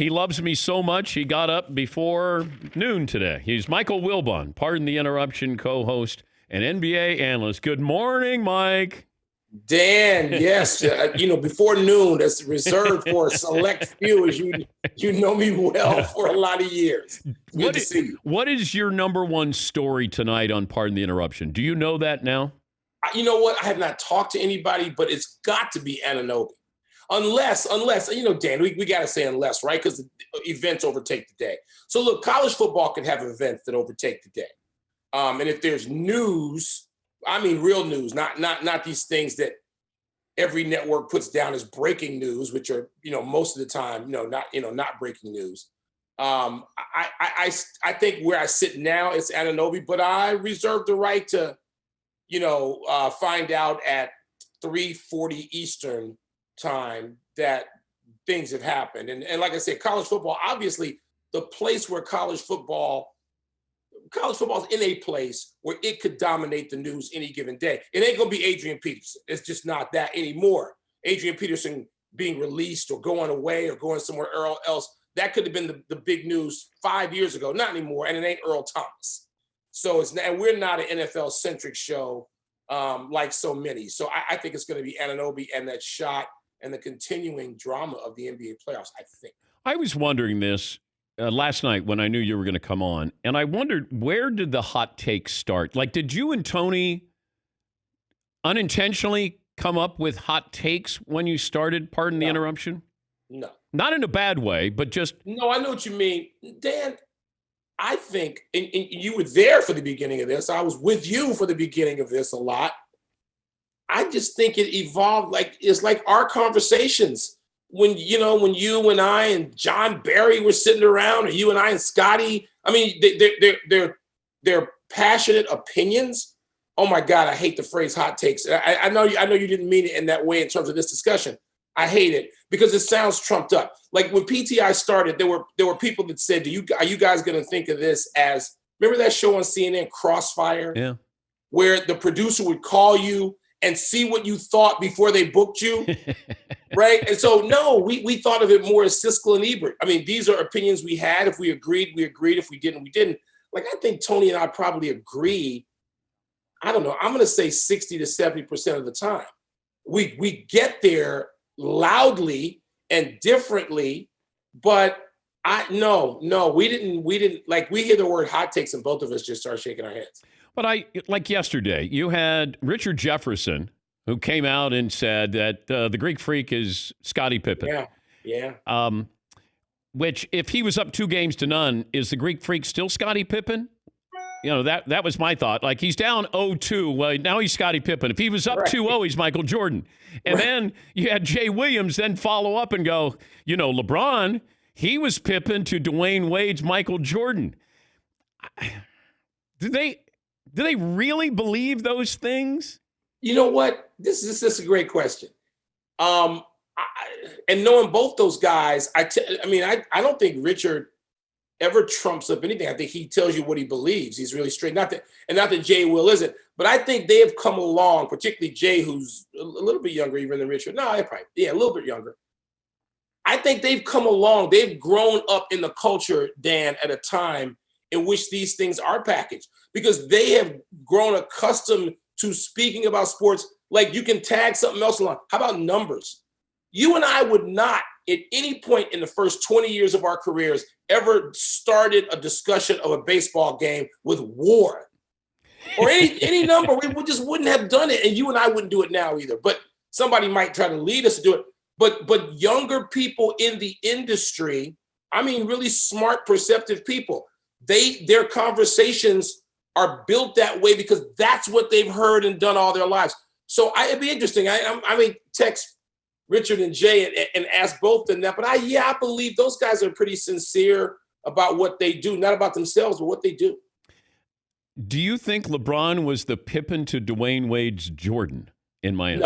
He loves me so much, he got up before noon today. He's Michael Wilbon, pardon the interruption, co-host and NBA analyst. Good morning, Mike. Dan, yes, before noon, that's reserved for a select few, as you know me well for a lot of years. Good to see you. What is your number one story tonight on Pardon the Interruption? Do you know that now? You know what? I have not talked to anybody, but it's got to be Anunoby. Unless, Dan, we got to say unless, right? Because the events overtake the day. So look, college football can have events that overtake the day. And if there's news, I mean real news, not these things that every network puts down as breaking news, which are, most of the time, not breaking news. I think where I sit now, it's Anunoby, but I reserve the right to, find out at 3:40 Eastern time that things have happened. And like I said, college football, obviously the place where college football is in a place where it could dominate the news any given day. It ain't gonna be Adrian Peterson. It's just not that anymore. Adrian Peterson being released or going away or going somewhere else, that could have been the big news 5 years ago. Not anymore, and it ain't Earl Thomas. So and we're not an NFL-centric show like so many. So I think it's gonna be Anunoby and that shot and the continuing drama of the NBA playoffs, I think. I was wondering this last night when I knew you were going to come on, and I wondered, where did the hot takes start? Like, did you and Tony unintentionally come up with hot takes when you started? Pardon the interruption? No. Not in a bad way, but just... No, I know what you mean. Dan, I think, and you were there for the beginning of this. I was with you for the beginning of this a lot. I just think it evolved it's like our conversations when you and I and John Barry were sitting around, or you and I and Scottie. I mean, they're passionate opinions. Oh my God, I hate the phrase hot takes. I know you didn't mean it in that way in terms of this discussion. I hate it because it sounds trumped up. Like when PTI started, there were people that said, are you guys going to think of this as, remember that show on CNN, Crossfire? Yeah. Where the producer would call you and see what you thought before they booked you, right? And so, no, we thought of it more as Siskel and Ebert. I mean, these are opinions we had. If we agreed, we agreed. If we didn't, we didn't. Like, I think Tony and I probably agree, I don't know, I'm going to say 60 to 70% of the time. We get there loudly and differently, but we didn't, like, we hear the word hot takes and both of us just start shaking our heads. But like yesterday, you had Richard Jefferson, who came out and said that the Greek Freak is Scottie Pippen. Yeah. Which, if he was up 2-0, is the Greek Freak still Scottie Pippen? That was my thought. Like, he's down 0-2. Well, now he's Scottie Pippen. If he was up 2-0, he's Michael Jordan. And then you had Jay Williams then follow up and go, LeBron, he was Pippen to Dwayne Wade's Michael Jordan. Do they really believe those things? You know what? This is a great question. And knowing both those guys, I don't think Richard ever trumps up anything. I think he tells you what he believes. He's really straight. Not that Jay Will isn't, but I think they have come along, particularly Jay, who's a little bit younger even than Richard. No, a little bit younger. I think they've come along. They've grown up in the culture, Dan, at a time in which these things are packaged, because they have grown accustomed to speaking about sports. Like, you can tag something else along. How about numbers? You and I would not, at any point in the first 20 years of our careers, ever started a discussion of a baseball game with WAR or any number. We just wouldn't have done it, and you and I wouldn't do it now either. But somebody might try to lead us to do it. But younger people in the industry, I mean, really smart, perceptive people, their conversations are built that way because that's what they've heard and done all their lives. So it'd be interesting. I may text Richard and Jay and ask both of them that. But I believe those guys are pretty sincere about what they do, not about themselves, but what they do. Do you think LeBron was the Pippen to Dwayne Wade's Jordan in Miami?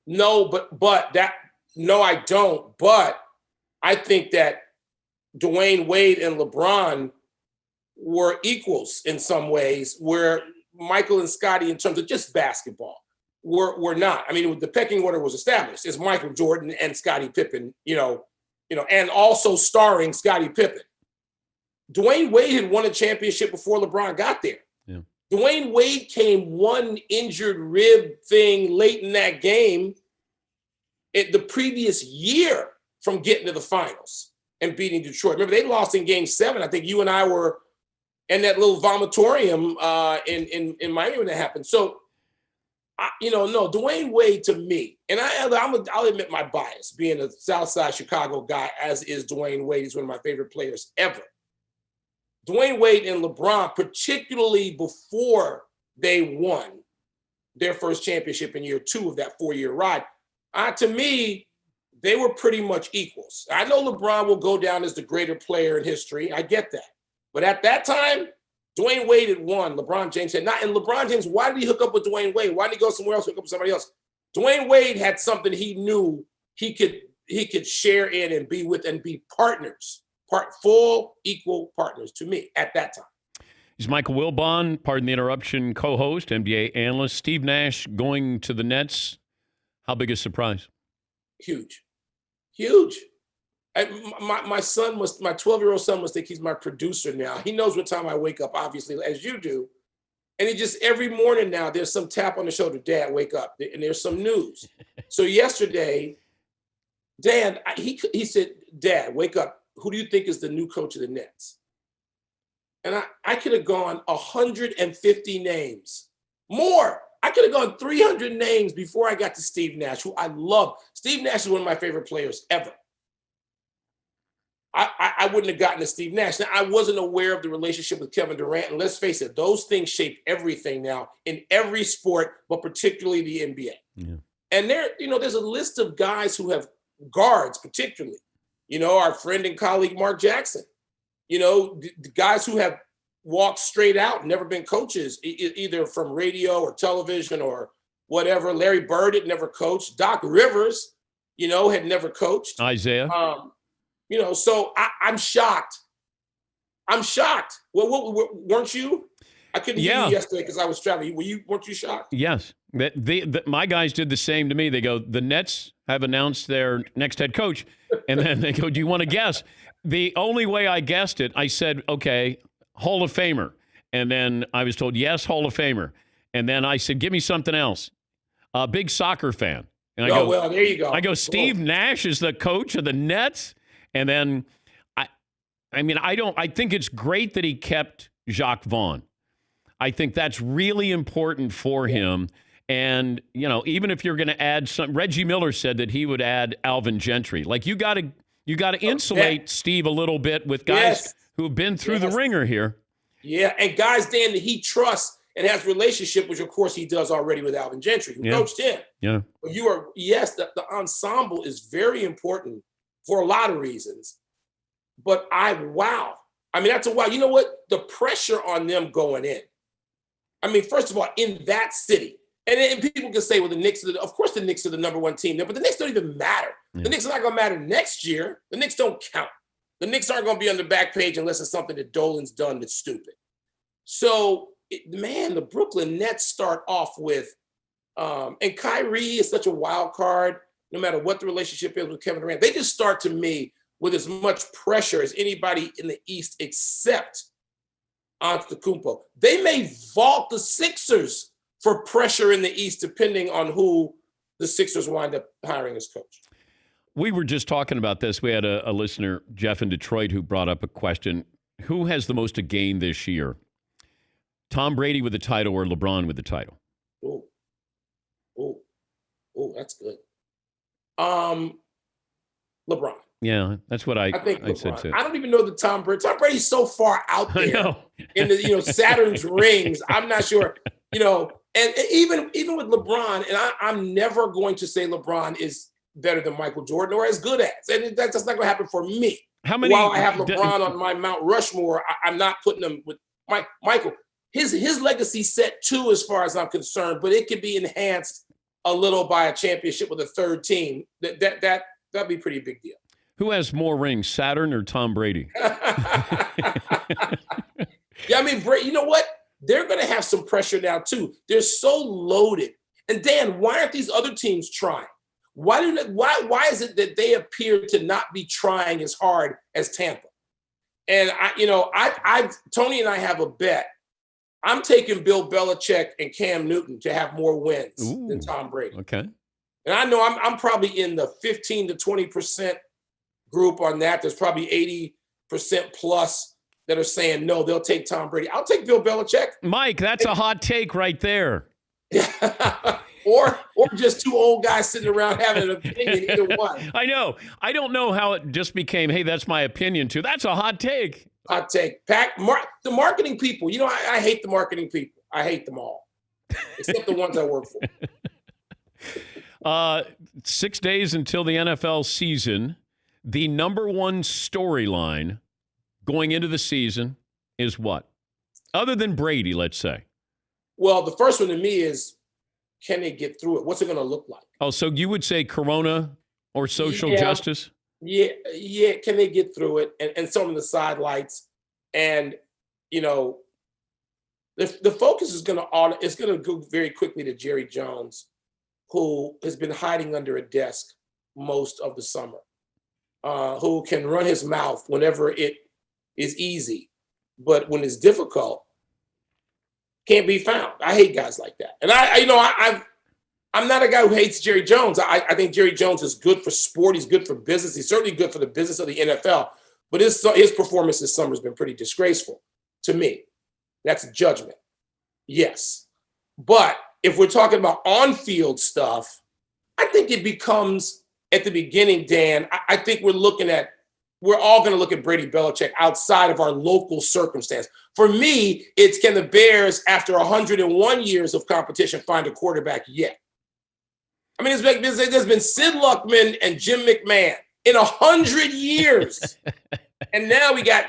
No, I don't. But I think that Dwayne Wade and LeBron were equals in some ways, where Michael and Scottie, in terms of just basketball, were not. I mean, the pecking order was established. It's Michael Jordan and Scottie Pippen, and also starring Scottie Pippen. Dwayne Wade had won a championship before LeBron got there. Yeah. Dwayne Wade came one injured rib thing late in that game the previous year from getting to the finals and beating Detroit. Remember, they lost in Game 7. I think you and I were in that little vomitorium in Miami when that happened. So, no, Dwayne Wade to me, and I'll admit my bias, being a Southside Chicago guy, as is Dwayne Wade. He's one of my favorite players ever. Dwayne Wade and LeBron, particularly before they won their first championship in year 2 of that 4-year ride, to me, they were pretty much equals. I know LeBron will go down as the greater player in history. I get that. But at that time, Dwayne Wade had won. LeBron James had not. And LeBron James, why did he hook up with Dwayne Wade? Why didn't he go somewhere else, hook up with somebody else? Dwayne Wade had something he knew he could share in and be with and be partners. Full, equal partners to me at that time. He's Michael Wilbon, pardon the interruption, co-host, NBA analyst. Steve Nash going to the Nets. How big a surprise? Huge. My son my 12-year-old son must think he's my producer now. He knows what time I wake up, obviously, as you do. And he just, every morning now, there's some tap on the shoulder, Dad, wake up. And there's some news. So yesterday, Dad, he said, Dad, wake up. Who do you think is the new coach of the Nets? And I could have gone 150 names. More. I could have gone 300 names before I got to Steve Nash, who I love. Steve Nash is one of my favorite players ever. I wouldn't have gotten to Steve Nash. Now, I wasn't aware of the relationship with Kevin Durant. And let's face it, those things shape everything now in every sport, but particularly the NBA. Yeah. And there's a list of guys who have guards, particularly. Our friend and colleague, Mark Jackson, the guys who have walked straight out, never been coaches, either from radio or television or whatever. Larry Bird had never coached. Doc Rivers, had never coached. Isaiah. So I'm shocked. Well, weren't you? I couldn't hear you yesterday because I was traveling. Weren't you shocked? Yes. My guys did the same to me. They go, the Nets have announced their next head coach. And then they go, do you want to guess? The only way I guessed it, I said, okay, Hall of Famer. And then I was told, yes, Hall of Famer. And then I said, give me something else. A big soccer fan. And I go, well, there you go. I go, Steve Nash is the coach of the Nets. And then I think it's great that he kept Jacques Vaughn. I think that's really important for him. And, even if you're going to add some, Reggie Miller said that he would add Alvin Gentry. Like you got to insulate Steve a little bit with guys who have been through the ringer here. Yeah, and guys, Dan, that he trusts and has relationship, which of course he does already with Alvin Gentry, who coached him. Yeah. But the ensemble is very important for a lot of reasons. But that's a wow. You know what? The pressure on them going in. First of all, in that city. And people can say, well, the Knicks are the number one team there, but the Knicks don't even matter. Yeah. The Knicks are not going to matter next year. The Knicks don't count. The Knicks aren't going to be on the back page unless it's something that Dolan's done that's stupid. So, the Brooklyn Nets start off with, and Kyrie is such a wild card, no matter what the relationship is with Kevin Durant. They just start, to me, with as much pressure as anybody in the East except Antetokounmpo. They may vault the Sixers for pressure in the East, depending on who the Sixers wind up hiring as coach. We were just talking about this. We had a listener, Jeff in Detroit, who brought up a question. Who has the most to gain this year? Tom Brady with the title or LeBron with the title? Oh, that's good. LeBron. Yeah, that's what I think I said too. I don't even know the Tom Brady. Tom Brady's so far out there in the Saturn's rings. I'm not sure. And even with LeBron, and I'm never going to say LeBron is better than Michael Jordan or as good as, and that's not going to happen for me. How many? While I have LeBron on my Mount Rushmore, I'm not putting him with Michael. His legacy set too, as far as I'm concerned, but it could be enhanced a little by a championship with a third team. That'd be a pretty big deal. Who has more rings, Saturn or Tom Brady? Yeah, Brady, you know what? They're going to have some pressure now, too. They're so loaded. And, Dan, why aren't these other teams trying? Why is it that they appear to not be trying as hard as Tampa? And Tony and I have a bet. I'm taking Bill Belichick and Cam Newton to have more wins than Tom Brady. Okay. And I know I'm probably in the 15 to 20% group on that. There's probably 80% plus that are saying no, they'll take Tom Brady. I'll take Bill Belichick. Mike, that's a hot take right there. or just two old guys sitting around having an opinion, either one. I know. I don't know how it just became, hey, that's my opinion too. That's a hot take. Hot take. The marketing people, I hate the marketing people. I hate them all, except the ones I work for. 6 days until the NFL season. The number one storyline going into the season is what? Other than Brady, let's say. Well, the first one to me is, can they get through it? What's it going to look like? Oh, so you would say Corona or social justice? Yeah. Can they get through it? And some of the sidelights. And, the focus is going to go very quickly to Jerry Jones, who has been hiding under a desk most of the summer, who can run his mouth whenever it is easy, but when it's difficult, can't be found. I hate guys like that. And I'm not a guy who hates Jerry Jones. I think Jerry Jones is good for sport. He's good for business. He's certainly good for the business of the NFL. But his performance this summer has been pretty disgraceful to me. That's a judgment. Yes. But if we're talking about on-field stuff, I think it becomes, at the beginning, Dan, I think we're all going to look at Brady Belichick outside of our local circumstance. For me, it's, can the Bears, after 101 years of competition, find a quarterback yet? I mean, there's been Sid Luckman and Jim McMahon in 100 years. And now we got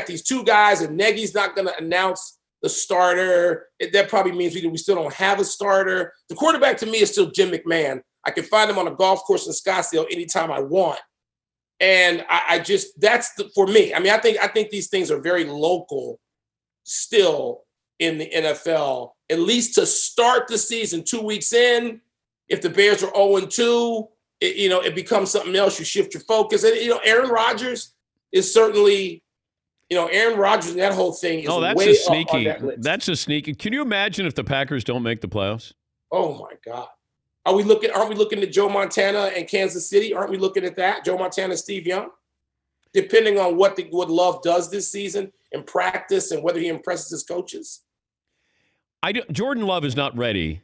these two guys, and Nagy's not going to announce the starter. That probably means we still don't have a starter. The quarterback to me is still Jim McMahon. I can find him on a golf course in Scottsdale anytime I want. And for me. I mean, I think these things are very local still in the NFL, at least to start the season 2 weeks in. If the Bears are 0-2, it becomes something else. You shift your focus. And, Aaron Rodgers is certainly, Aaron Rodgers and that whole thing is way up on that list. That's a sneaky. Can you imagine if the Packers don't make the playoffs? Oh, my God. Aren't we looking at Joe Montana and Kansas City? Aren't we looking at that? Joe Montana, Steve Young? Depending on what Love does this season in practice and whether he impresses his coaches. Jordan Love is not ready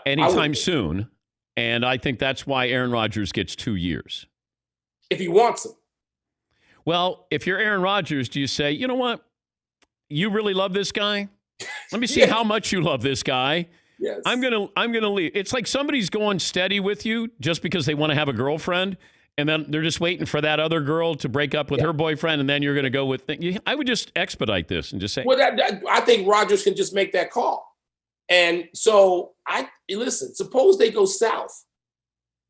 anytime soon, and I think that's why Aaron Rodgers gets 2 years. If he wants him. Well, if you're Aaron Rodgers, do you say, you know what? You really love this guy? Let me see how much you love this guy. Yes. I'm gonna leave. It's like somebody's going steady with you just because they want to have a girlfriend, and then they're just waiting for that other girl to break up with her boyfriend, and then you're going to go with. I would just expedite this and just say. Well, I think Rodgers can just make that call, and so listen. Suppose they go south.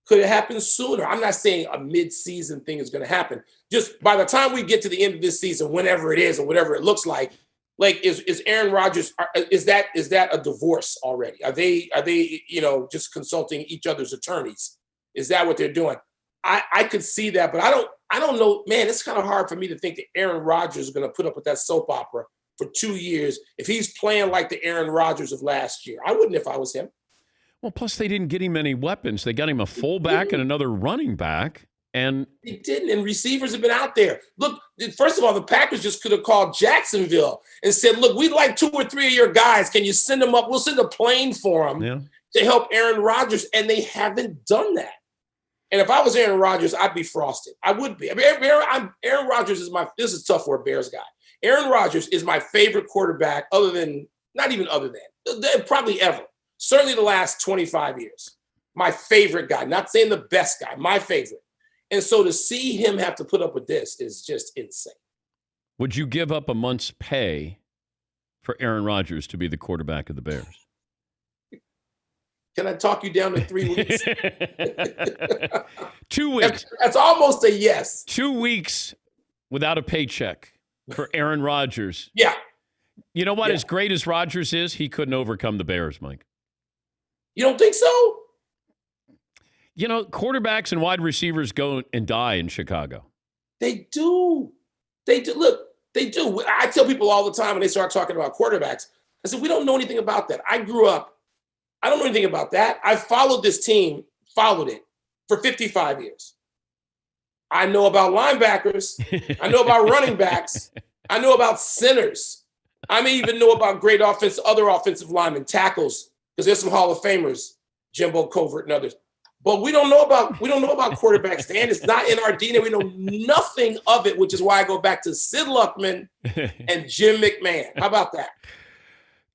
Could it happen sooner? I'm not saying a mid-season thing is going to happen. Just by the time we get to the end of this season, whenever it is or whatever it looks like is Aaron Rodgers? Is that a divorce already? Are they just consulting each other's attorneys? Is that what they're doing? I could see that, but I don't know, man. It's kind of hard for me to think that Aaron Rodgers is going to put up with that soap opera for 2 years if he's playing like the Aaron Rodgers of last year. I wouldn't if I was him. Well, plus they didn't get him any weapons. They got him a fullback and another running back. And they didn't, and receivers have been out there. Look, first of all, the Packers just could have called Jacksonville and said, look, we'd like 2 or 3 of your guys. Can you send them up? We'll send a plane for them to help Aaron Rodgers, and they haven't done that. And if I was Aaron Rodgers, I'd be frosted. I would be. I mean, Aaron Rodgers is this is tough for a Bears guy. Aaron Rodgers is my favorite quarterback probably ever. Certainly the last 25 years. My favorite guy, not saying the best guy, my favorite. And so to see him have to put up with this is just insane. Would you give up a month's pay for Aaron Rodgers to be the quarterback of the Bears? Can I talk you down to 3 weeks? 2 weeks. That's almost a yes. 2 weeks without a paycheck for Aaron Rodgers. Yeah. You know what? Yeah. As great as Rodgers is, he couldn't overcome the Bears, Mike. You don't think so? You know, quarterbacks and wide receivers go and die in Chicago. They do. They do. Look, they do. I tell people all the time when they start talking about quarterbacks, I said, we don't know anything about that. I grew up. I don't know anything about that. I followed this team, followed it for 55 years. I know about linebackers. I know about running backs. I know about centers. I may even know about great other offensive linemen, tackles, because there's some Hall of Famers, Jimbo Covert and others. But we don't know about quarterbacks, Dan. It's not in our DNA. We know nothing of it, which is why I go back to Sid Luckman and Jim McMahon. How about that?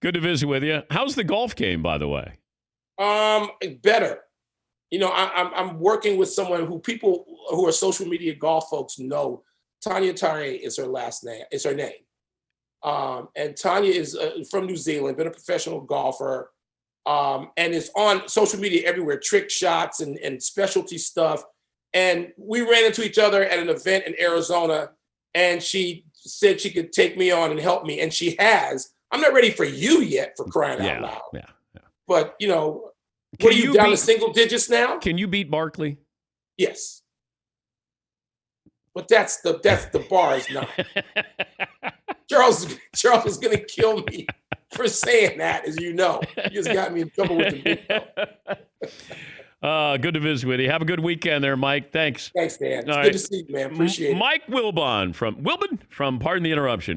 Good to visit with you. How's the golf game, by the way? Better. You know, I'm working with someone who people who are social media golf folks know. Tanya Tare is her last name. It's her name. And Tanya is from New Zealand, been a professional golfer, and is on social media everywhere, trick shots and specialty stuff. And we ran into each other at an event in Arizona, and she said she could take me on and help me, and she has. I'm not ready for you yet, for crying out loud. Yeah. But, you know, what are you down to single digits now? Can you beat Barkley? Yes. But that's the bar is not. Charles is going to kill me for saying that, as you know. You just got me in trouble with the big Good to visit with you. Have a good weekend there, Mike. Thanks. Thanks, Dan. It's All good right. to see you, man. Appreciate it. Mike Wilbon from Pardon the Interruption.